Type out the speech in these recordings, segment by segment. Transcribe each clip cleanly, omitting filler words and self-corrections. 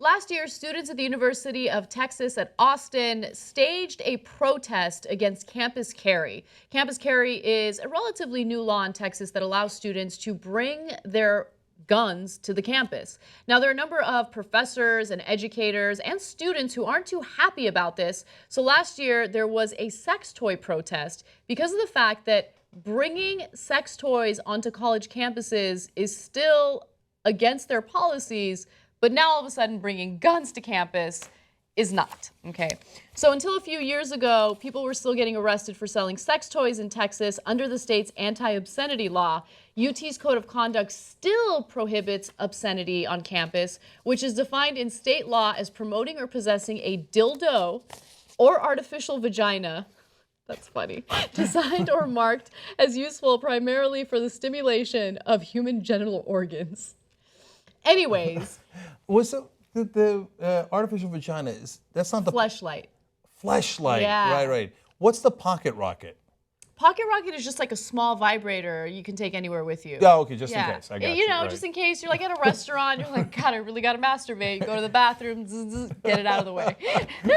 last year, students at the University of Texas at Austin staged a protest against campus carry. Campus carry is a relatively new law in Texas that allows students to bring their guns to the campus. Now, there are a number of professors and educators and students who aren't too happy about this. So last year, there was a sex toy protest because of the fact that bringing sex toys onto college campuses is still against their policies, but now all of a sudden bringing guns to campus is not, okay? So until a few years ago, people were still getting arrested for selling sex toys in Texas under the state's anti-obscenity law. UT's code of conduct still prohibits obscenity on campus, which is defined in state law as promoting or possessing a dildo or artificial vagina, that's funny, designed or marked as useful primarily for the stimulation of human genital organs. Anyways. The artificial vagina, that's not the... Fleshlight. Fleshlight, Yeah. right. What's the pocket rocket? Pocket rocket is just like a small vibrator you can take anywhere with you. Oh, okay, just in case. I got you. You know, right. just in case you're like at a restaurant, you're like, God, I really got to masturbate. You go to the bathroom, get it out of the way.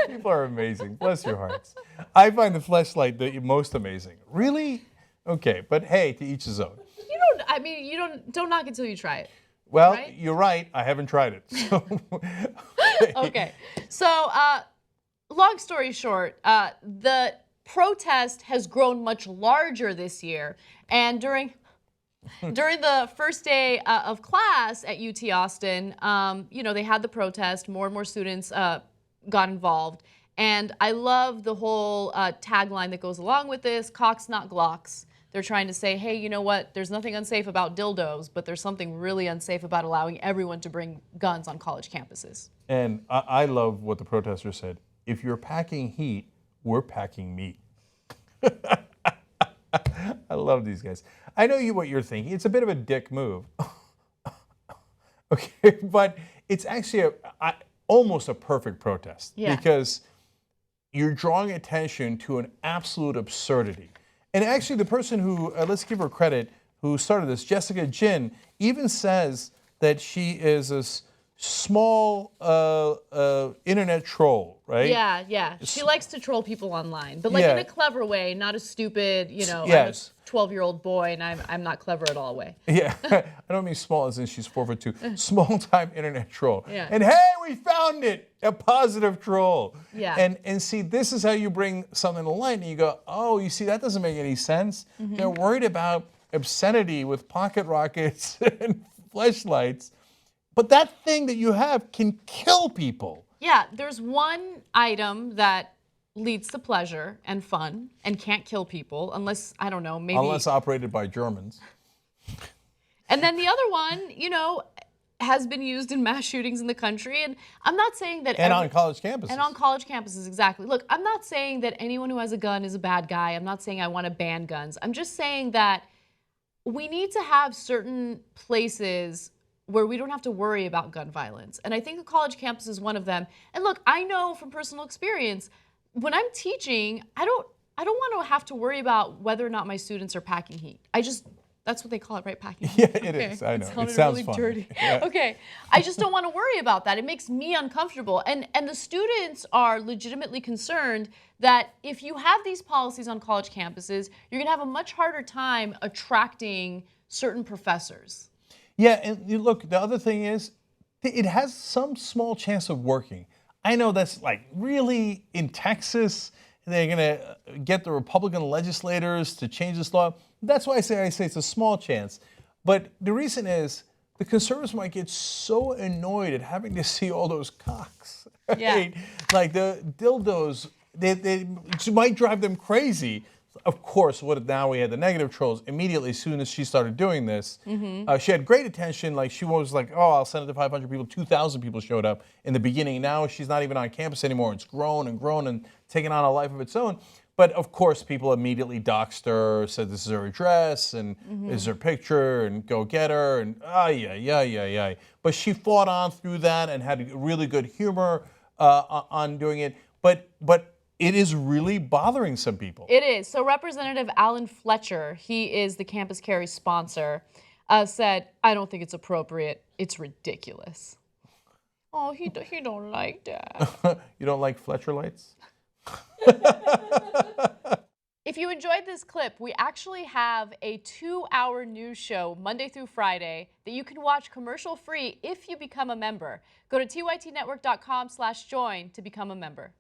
People are amazing. Bless your hearts. I find the fleshlight the most amazing. Really? Okay, but hey, to each his own. Don't knock it till you try it. Well, right? You're right. I haven't tried it. So. Okay. So, long story short, the protest has grown much larger this year, and during the first day of class at UT Austin, they had the protest. More and more students got involved, and I love the whole tagline that goes along with this: "Cocks, not Glocks." They're trying to say, hey, you know what? There's nothing unsafe about dildos, but there's something really unsafe about allowing everyone to bring guns on college campuses. And I love what the protesters said. If you're packing heat, we're packing meat. I love these guys. I know what you're thinking. It's a bit of a dick move. Okay, but it's actually almost a perfect protest. Yeah. Because you're drawing attention to an absolute absurdity. And actually, the person who, let's give her credit, who started this, Jessica Jin, even says that she is a small internet troll, right? Yeah. She likes to troll people online, but like in a clever way, not a stupid, Yes. I'm a 12-year-old boy and I'm not clever at all way. Yeah, I don't mean small as in she's 4'2". Small-time internet troll. Yeah. And hey, we found it, a positive troll. Yeah. And see, this is how you bring something to light, and you go, oh, you see, that doesn't make any sense. Mm-hmm. They're worried about obscenity with pocket rockets and fleshlights, but that thing that you have can kill people. Yeah, there's one item that leads to pleasure and fun and can't kill people unless, I don't know, maybe... Unless operated by Germans. And then the other one, has been used in mass shootings in the country. And I'm not saying that... And on college campuses. And on college campuses, exactly. Look, I'm not saying that anyone who has a gun is a bad guy. I'm not saying I want to ban guns. I'm just saying that we need to have certain places where we don't have to worry about gun violence. And I think a college campus is one of them. And look, I know from personal experience, when I'm teaching, I don't want to have to worry about whether or not my students are packing heat. That's what they call it, right? Packing heat. Yeah, it is. I know. It sounds really fun. dirty. Yeah. Okay. I just don't want to worry about that. It makes me uncomfortable. And the students are legitimately concerned that if you have these policies on college campuses, you're going to have a much harder time attracting certain professors. Yeah, and look, the other thing is, it has some small chance of working. I know that's like really in Texas, they're going to get the Republican legislators to change this law. That's why I say it's a small chance. But the reason is the conservatives might get so annoyed at having to see all those cocks. Right? Yeah. Like the dildos, they might drive them crazy. Of course, now we had the negative trolls immediately as soon as she started doing this. Mm-hmm. She had great attention. Like she was like, oh, I'll send it to 500 people. 2,000 people showed up in the beginning. Now she's not even on campus anymore. It's grown and taken on a life of its own. But of course, people immediately doxed her, said this is her address and this is her picture and go get her and yeah. But she fought on through that and had really good humor on doing it. But it is really bothering some people. It is. So Representative Alan Fletcher, he is the Campus Carry sponsor, said, I don't think it's appropriate. It's ridiculous. Oh, he don't like that. You don't like Fletcher lights? If you enjoyed this clip, we actually have a 2-hour news show Monday through Friday that you can watch commercial free if you become a member. Go to tytnetwork.com/join to become a member.